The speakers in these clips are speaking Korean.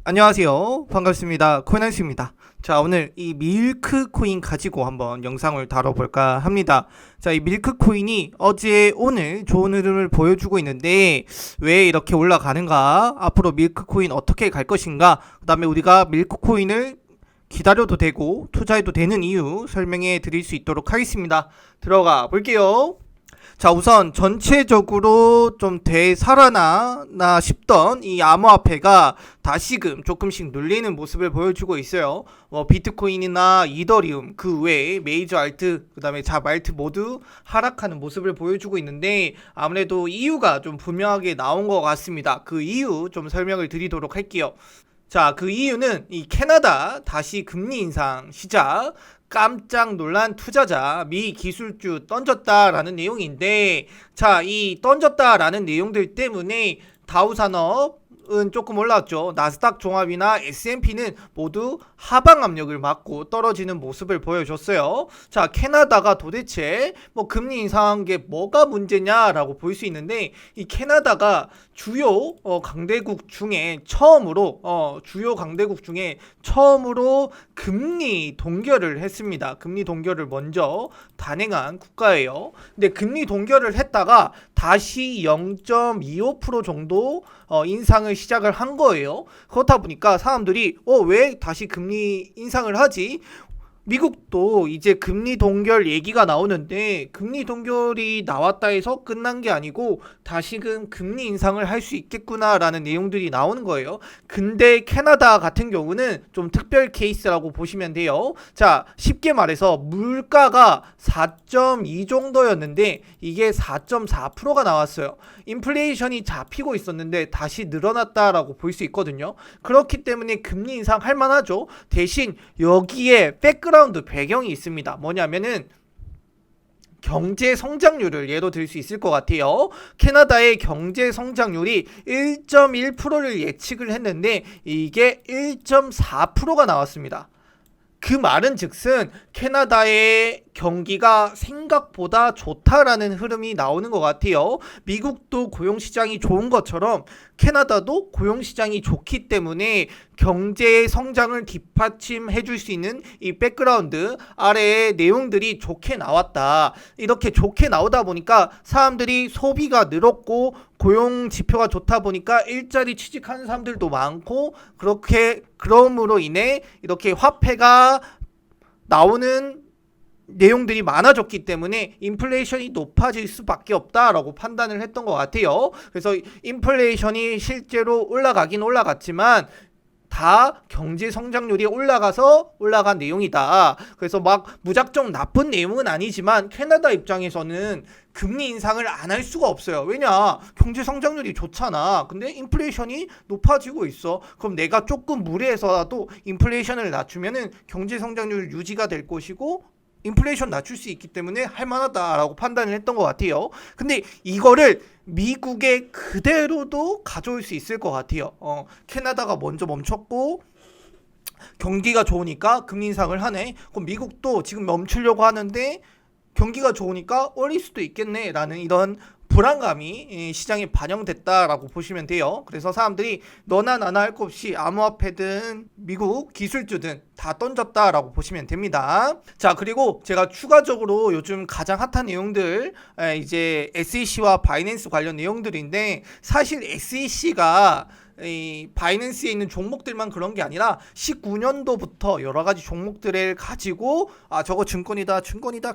안녕하세요. 반갑습니다. 코인한스입니다. 자, 오늘 이 밀크 코인 가지고 한번 영상을 다뤄볼까 합니다. 자, 이 밀크 코인이 어제 오늘 좋은 흐름을 보여주고 있는데 왜 이렇게 올라가는가? 앞으로 밀크 코인 어떻게 갈 것인가? 그 다음에 우리가 밀크 코인을 기다려도 되고 투자해도 되는 이유 설명해 드릴 수 있도록 하겠습니다. 들어가 볼게요. 자, 우선 전체적으로 좀 되살아나나 싶던 이 암호화폐가 다시금 조금씩 눌리는 모습을 보여주고 있어요. 비트코인이나 이더리움 그 외에 메이저 알트 그다음에 잡알트 모두 하락하는 모습을 보여주고 있는데 아무래도 이유가 좀 분명하게 나온 것 같습니다. 그 이유 좀 설명을 드리도록 할게요. 자, 그 이유는 이 캐나다 다시 금리 인상 시작, 깜짝 놀란 투자자 미 기술주 던졌다라는 내용인데, 자, 이 던졌다라는 내용들 때문에 다우산업은 조금 올랐죠. 나스닥 종합이나 S&P는 모두 하방 압력을 맞고 떨어지는 모습을 보여줬어요. 자, 캐나다가 도대체 금리 인상한 게 뭐가 문제냐라고 볼 수 있는데, 이 캐나다가 주요 강대국 중에 처음으로 금리 동결을 했습니다. 금리 동결을 먼저 단행한 국가예요. 근데 금리 동결을 했다가 다시 0.25% 정도 인상을 시작을 한 거예요. 그렇다 보니까 사람들이 왜 다시 금리 인상을 하지? 미국도 이제 금리 동결 얘기가 나오는데 금리 동결이 나왔다 해서 끝난 게 아니고 다시금 금리 인상을 할 수 있겠구나라는 내용들이 나오는 거예요. 근데 캐나다 같은 경우는 좀 특별 케이스라고 보시면 돼요. 자, 쉽게 말해서 물가가 4.2 정도였는데 이게 4.4%가 나왔어요. 인플레이션이 잡히고 있었는데 다시 늘어났다라고 볼 수 있거든요. 그렇기 때문에 금리 인상 할 만하죠. 대신 여기에 백그라운드 배경이 있습니다. 뭐냐면은 경제 성장률을 예로 들 수 있을 것 같아요. 캐나다의 경제 성장률이 1.1%를 예측을 했는데 이게 1.4%가 나왔습니다. 그 말은 즉슨 캐나다의 경기가 생각보다 좋다라는 흐름이 나오는 것 같아요. 미국도 고용시장이 좋은 것처럼 캐나다도 고용시장이 좋기 때문에 경제 성장을 뒷받침해 줄 수 있는 이 백그라운드 아래의 내용들이 좋게 나왔다. 이렇게 좋게 나오다 보니까 사람들이 소비가 늘었고 고용 지표가 좋다 보니까 일자리 취직하는 사람들도 많고 그럼으로 인해 이렇게 화폐가 나오는 내용들이 많아졌기 때문에 인플레이션이 높아질 수밖에 없다라고 판단을 했던 것 같아요. 그래서 인플레이션이 실제로 올라가긴 올라갔지만 다 경제 성장률이 올라간 내용이다. 그래서 무작정 나쁜 내용은 아니지만 캐나다 입장에서는 금리 인상을 안 할 수가 없어요. 왜냐? 경제 성장률이 좋잖아. 근데 인플레이션이 높아지고 있어. 그럼 내가 조금 무리해서라도 인플레이션을 낮추면은 경제 성장률 유지가 될 것이고 인플레이션 낮출 수 있기 때문에 할만하다라고 판단을 했던 것 같아요. 근데 이거를 미국에 그대로도 가져올 수 있을 것 같아요. 캐나다가 먼저 멈췄고 경기가 좋으니까 금리 인상을 하네. 그럼 미국도 지금 멈추려고 하는데 경기가 좋으니까 올릴 수도 있겠네 라는 이런 불안감이 시장에 반영됐다라고 보시면 돼요. 그래서 사람들이 너나 나나 할 것 없이 암호화폐든 미국 기술주든 다 던졌다라고 보시면 됩니다. 자, 그리고 제가 추가적으로 요즘 가장 핫한 내용들 이제 SEC와 바이낸스 관련 내용들인데, 사실 SEC가 이 바이낸스에 있는 종목들만 그런 게 아니라 19년도부터 여러 가지 종목들을 가지고 저거 증권이다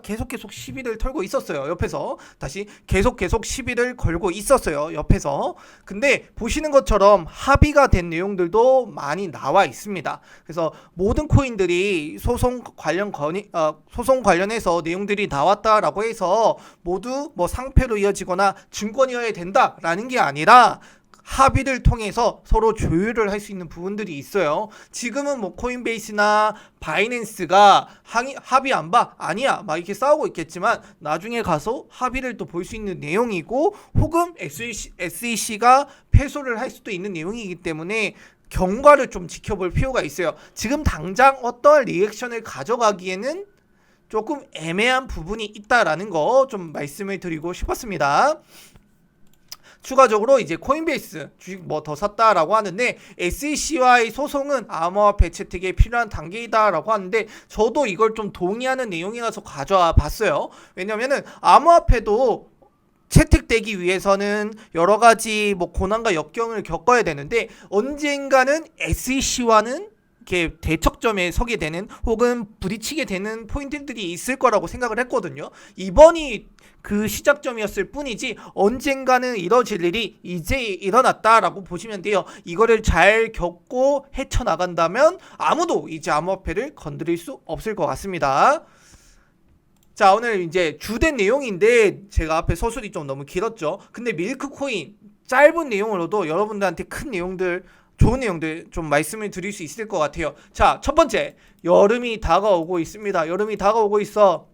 계속 시비를 털고 있었어요. 옆에서 다시 계속 시비를 걸고 있었어요. 옆에서. 근데 보시는 것처럼 합의가 된 내용들도 많이 나와 있습니다. 그래서 모든 코인들이 소송 관련해서 내용들이 나왔다라고 해서 모두 상패로 이어지거나 증권이어야 된다라는 게 아니라 합의를 통해서 서로 조율을 할 수 있는 부분들이 있어요. 지금은 코인베이스나 바이낸스가 합의 안 봐? 아니야. 이렇게 싸우고 있겠지만 나중에 가서 합의를 또 볼 수 있는 내용이고, 혹은 SEC가 패소를 할 수도 있는 내용이기 때문에 경과를 좀 지켜볼 필요가 있어요. 지금 당장 어떠한 리액션을 가져가기에는 조금 애매한 부분이 있다라는 거 좀 말씀을 드리고 싶었습니다. 추가적으로 이제 코인베이스 주식 뭐 더 샀다라고 하는데 SEC와의 소송은 암호화폐 채택에 필요한 단계이다라고 하는데 저도 이걸 좀 동의하는 내용이라서 가져와 봤어요. 왜냐면은 암호화폐도 채택되기 위해서는 여러 가지 뭐 고난과 역경을 겪어야 되는데 언젠가는 SEC와는 이렇게 대척점에 서게 되는 혹은 부딪히게 되는 포인트들이 있을 거라고 생각을 했거든요. 이번이 그 시작점이었을 뿐이지 언젠가는 이뤄질 일이 이제 일어났다라고 보시면 돼요. 이거를 잘 겪고 헤쳐나간다면 아무도 이제 암호화폐를 건드릴 수 없을 것 같습니다. 자, 오늘 이제 주된 내용인데 제가 앞에 서술이 좀 너무 길었죠. 근데 밀크코인 짧은 내용으로도 여러분들한테 큰 내용들, 좋은 내용들 좀 말씀을 드릴 수 있을 것 같아요. 자, 첫 번째, 여름이 다가오고 있습니다. 여름이 다가오고 있어.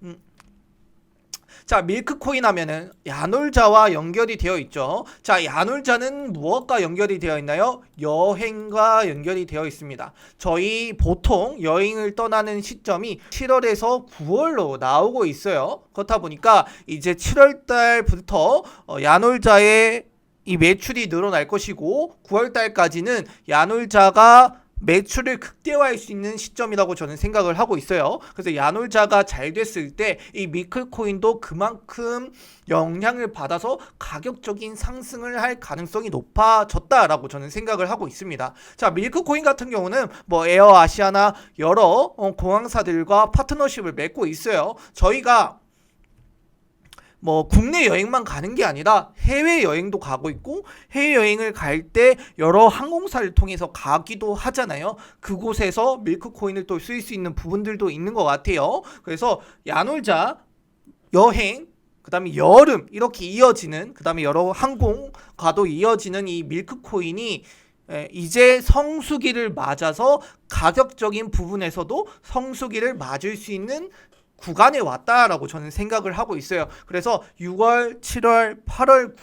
자, 밀크코인 하면은 야놀자와 연결이 되어 있죠. 자, 야놀자는 무엇과 연결이 되어 있나요? 여행과 연결이 되어 있습니다. 저희 보통 여행을 떠나는 시점이 7월에서 9월로 나오고 있어요. 그렇다 보니까 이제 7월 달부터 야놀자의 이 매출이 늘어날 것이고 9월 달까지는 야놀자가 매출을 극대화할 수 있는 시점이라고 저는 생각을 하고 있어요. 그래서 야놀자가 잘 됐을 때 이 밀크코인도 그만큼 영향을 받아서 가격적인 상승을 할 가능성이 높아졌다라고 저는 생각을 하고 있습니다. 자, 밀크코인 같은 경우는 뭐 에어아시아나 여러 공항사들과 파트너십을 맺고 있어요. 저희가 뭐 국내 여행만 가는 게 아니라 해외 여행도 가고 있고 해외 여행을 갈 때 여러 항공사를 통해서 가기도 하잖아요. 그곳에서 밀크코인을 또 쓸 수 있는 부분들도 있는 것 같아요. 그래서 야놀자, 여행, 그 다음에 여름 이렇게 이어지는, 그 다음에 여러 항공과도 이어지는 이 밀크코인이 이제 성수기를 맞아서 가격적인 부분에서도 성수기를 맞을 수 있는 구간에 왔다라고 저는 생각을 하고 있어요. 그래서 6월, 7월, 8월,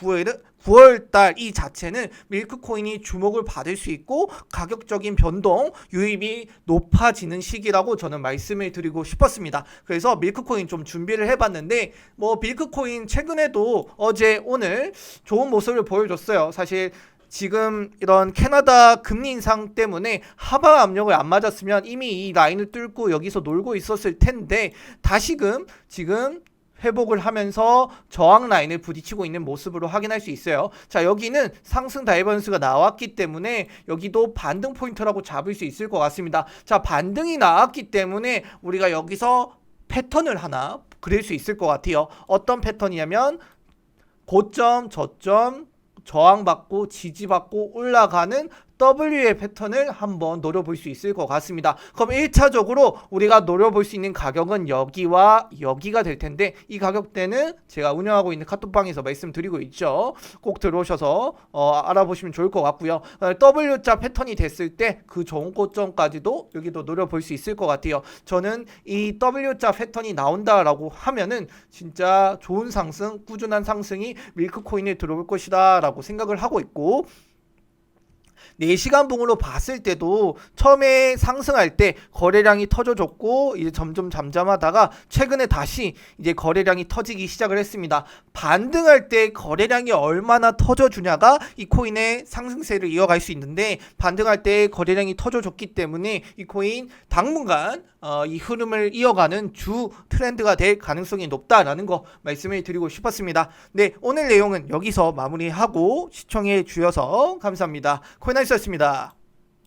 9월 달 이 자체는 밀크코인이 주목을 받을 수 있고 가격적인 변동, 유입이 높아지는 시기라고 저는 말씀을 드리고 싶었습니다. 그래서 밀크코인 좀 준비를 해봤는데 뭐 밀크코인 최근에도 어제 오늘 좋은 모습을 보여줬어요. 사실 지금 이런 캐나다 금리 인상 때문에 하방 압력을 안 맞았으면 이미 이 라인을 뚫고 여기서 놀고 있었을 텐데 다시금 지금 회복을 하면서 저항 라인을 부딪히고 있는 모습으로 확인할 수 있어요. 자, 여기는 상승 다이버전스가 나왔기 때문에 여기도 반등 포인트라고 잡을 수 있을 것 같습니다. 자, 반등이 나왔기 때문에 우리가 여기서 패턴을 하나 그릴 수 있을 것 같아요. 어떤 패턴이냐면 고점, 저점, 저항받고 지지받고 올라가는 W의 패턴을 한번 노려볼 수 있을 것 같습니다. 그럼 1차적으로 우리가 노려볼 수 있는 가격은 여기와 여기가 될 텐데 이 가격대는 제가 운영하고 있는 카톡방에서 말씀드리고 있죠. 꼭 들어오셔서 알아보시면 좋을 것 같고요. W자 패턴이 됐을 때 그 좋은 고점까지도 여기도 노려볼 수 있을 것 같아요. 저는 이 W자 패턴이 나온다라고 하면은 진짜 좋은 상승, 꾸준한 상승이 밀크코인에 들어올 것이다 라고 생각을 하고 있고 4시간 봉으로 봤을 때도 처음에 상승할 때 거래량이 터져줬고 이제 점점 잠잠하다가 최근에 다시 이제 거래량이 터지기 시작을 했습니다. 반등할 때 거래량이 얼마나 터져주냐가 이 코인의 상승세를 이어갈 수 있는데 반등할 때 거래량이 터져줬기 때문에 이 코인 당분간 이 흐름을 이어가는 주 트렌드가 될 가능성이 높다라는 거 말씀을 드리고 싶었습니다. 네, 오늘 내용은 여기서 마무리하고 시청해 주셔서 감사합니다. 코인아이스였습니다.